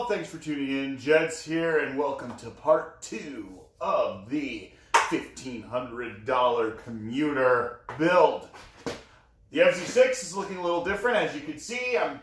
thanks for tuning in. Jedz here, and welcome to part 2 of the $1,500 Commuter build. The FZ6 is looking a little different. As you can see, I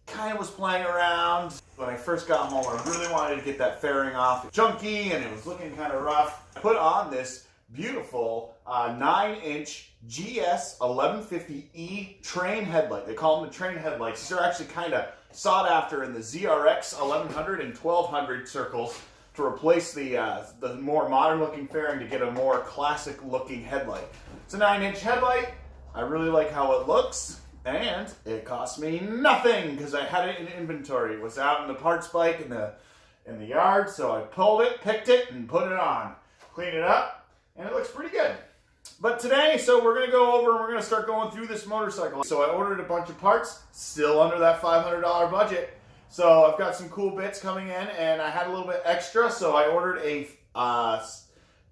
kind of was playing around. When I first got home, I really wanted to get that fairing off. It's chunky, and it was looking kind of rough. I put on this beautiful 9-inch GS 1150E train headlight. They call them the train headlights. These are actually kind of sought after in the ZRX 1100 and 1200 circles to replace the more modern looking fairing to get a more classic looking headlight. It's a 9-inch headlight. I really like how it looks, and it cost me nothing because I had it in inventory. It was out in the parts bike in the yard, so I pulled it, picked it, and put it on. Cleaned it up, and it looks pretty good. But today, so we're going to go over and we're going to start going through this motorcycle. So I ordered a bunch of parts, still under that $500 budget. So I've got some cool bits coming in, and I had a little bit extra, so I ordered a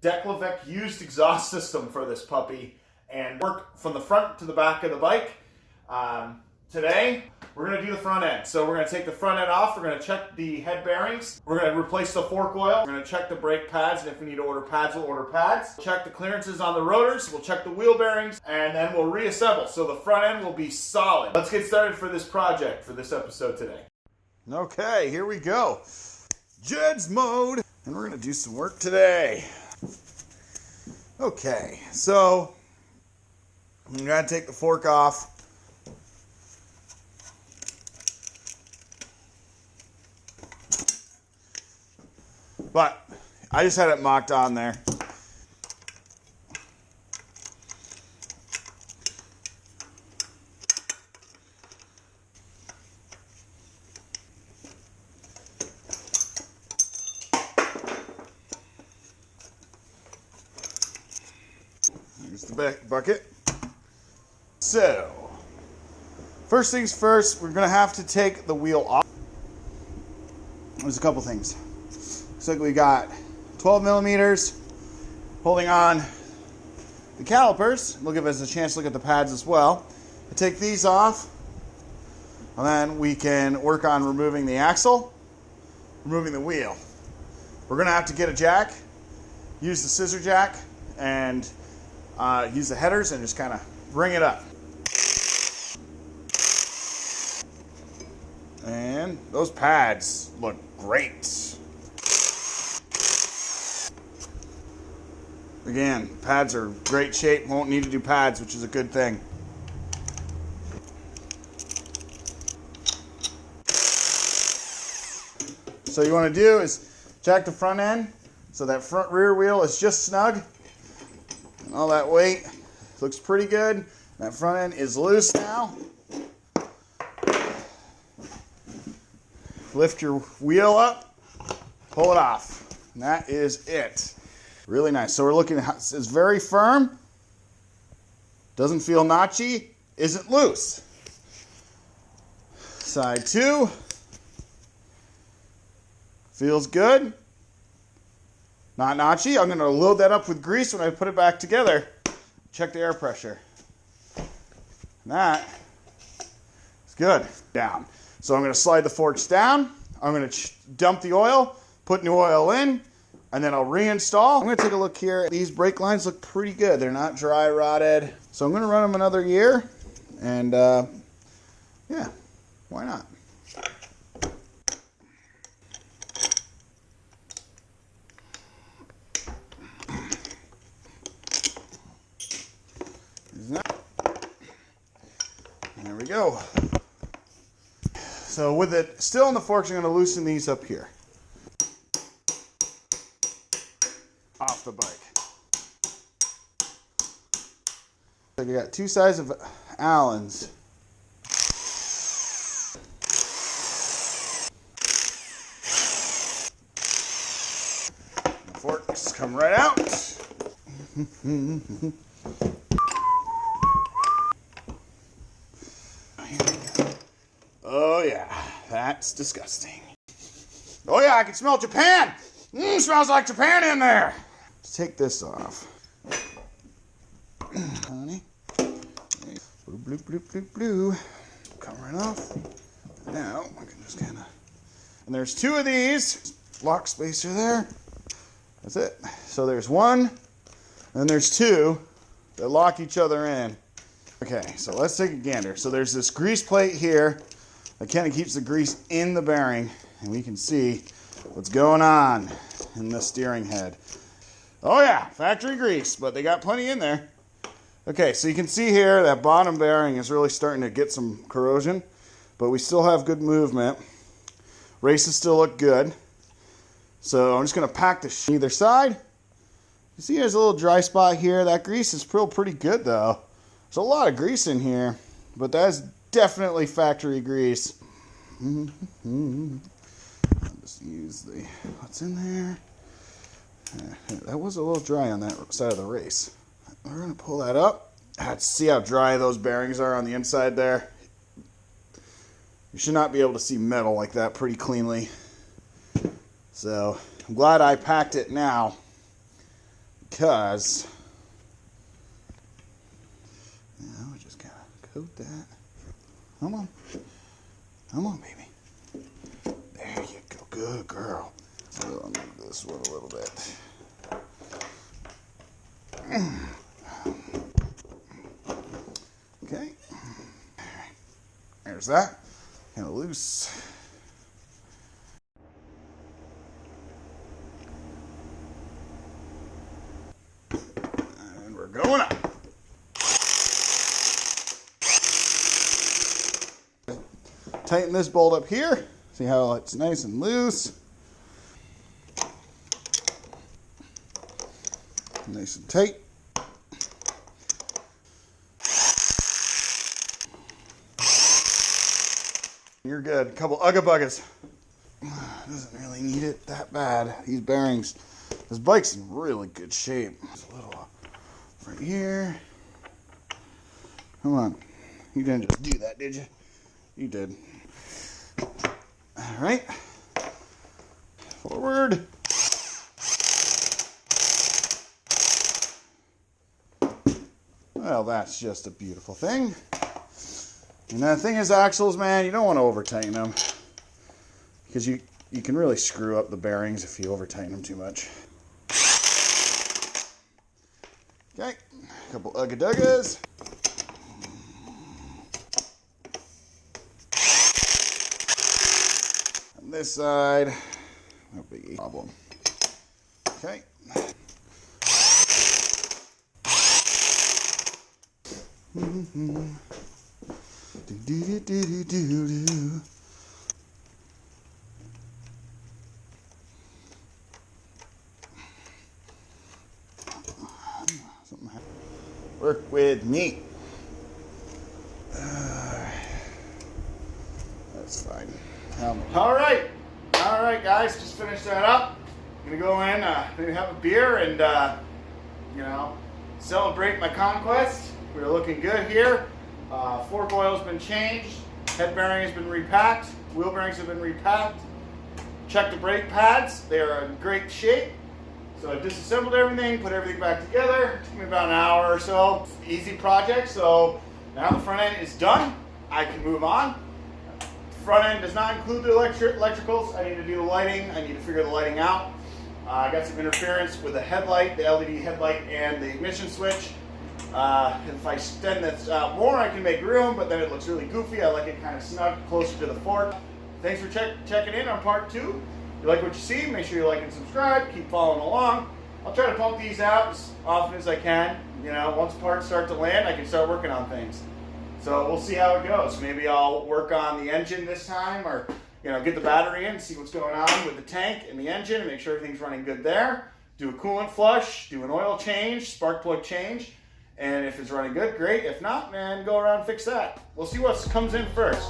Declavec used exhaust system for this puppy and work from the front to the back of the bike. Today, we're going to do the front end. So we're going to take the front end off. We're going to check the head bearings. We're going to replace the fork oil. We're going to check the brake pads, and if we need to order pads, we'll order pads. Check the clearances on the rotors. We'll check the wheel bearings, and then we'll reassemble. So the front end will be solid. Let's get started for this project, for this episode today. Okay, here we go. Jedz mode. And we're going to do some work today. Okay, so I'm going to take the fork off. But I just had it mocked on there. Here's the bucket. So, first things first, we're going to have to take the wheel off. There's a couple things. Looks like we got 12 millimeters holding on the calipers. We'll give us a chance to look at the pads as well. I take these off, and then we can work on removing the axle, removing the wheel. We're going to have to get a jack, use the scissor jack, and use the headers and just kind of bring it up. And those pads look great. Again, pads are great shape. Won't need to do pads, which is a good thing. So you want to do is jack the front end so that front rear wheel is just snug. And all that weight looks pretty good. That front end is loose now. Lift your wheel up, pull it off. And that is it. Really nice. So we're looking at it's very firm, doesn't feel notchy, isn't loose. Side 2 feels good, not notchy. I'm going to load that up with grease when I put it back together. Check the air pressure. And that is good. Down. So I'm going to slide the forks down. I'm going to dump the oil, put new oil in, and then I'll reinstall. I'm going to take a look here. These brake lines look pretty good. They're not dry rotted. So I'm going to run them another year. And yeah, why not? There we go. So with it still in the forks, I'm going to loosen these up here. Off the bike. So you got two sides of Allens. The forks come right out. Oh yeah, that's disgusting. Oh yeah, I can smell Japan. Smells like Japan in there. Let's take this off. Honey. Blue, blue, blue, blue. Come right off. Now, I can just kind of And there's 2 of these. Lock spacer there. That's it. So there's 1, and there's 2 that lock each other in. Okay, so let's take a gander. So there's this grease plate here that kind of keeps the grease in the bearing, and we can see what's going on in the steering head. Oh yeah, factory grease, but they got plenty in there. Okay, so you can see here that bottom bearing is really starting to get some corrosion, but we still have good movement. Races still look good. So I'm just going to pack this either side. You see there's a little dry spot here. That grease is still pretty good though. There's a lot of grease in here, but that's definitely factory grease. I'll just use what's in there. That was a little dry on that side of the race. We're going to pull that up. See how dry those bearings are on the inside there. You should not be able to see metal like that pretty cleanly. So I'm glad I packed it now, because now we just gotta coat that. Come on. Come on, baby. There you go. Good girl. So I'll move this one a little bit. Okay. There's that. Kind of loose. And we're going up. Tighten this bolt up here. See how it's nice and loose. Nice and tight. You're good. A couple Ugga Buggas. Doesn't really need it that bad. These bearings. This bike's in really good shape. There's a little right here. Come on. You didn't just do that, did you? You did. All right. Forward. Well, that's just a beautiful thing. And the thing is, axles, man, you don't want to over tighten them, because you can really screw up the bearings if you over tighten them too much. Okay, a couple Ugga Duggas. On this side, no big problem. Okay. Work with me. That's fine. All right, guys. Just finished that up. I'm gonna go in, maybe have a beer, and you know, celebrate my conquest. We're looking good here. Fork oil's been changed. Head bearing has been repacked. Wheel bearings have been repacked. Check the brake pads. They are in great shape. So I disassembled everything, put everything back together. It took me about an hour or so. Easy project. So now the front end is done. I can move on. The front end does not include the electricals. I need to do the lighting. I need to figure the lighting out. I got some interference with the headlight, the LED headlight, and the ignition switch. If I extend this out more, I can make room, but then it looks really goofy. I like it kind of snug, closer to the fork. Thanks for checking in on part 2. If you like what you see, make sure you like and subscribe. Keep following along. I'll try to pump these out as often as I can. You know, once parts start to land, I can start working on things. So we'll see how it goes. Maybe I'll work on the engine this time, or you know, get the battery in, see what's going on with the tank and the engine, and make sure everything's running good there. Do a coolant flush, do an oil change, spark plug change. And if it's running good, great. If not, man, go around and fix that. We'll see what comes in first.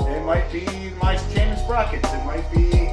It might be my chain and sprockets. It might be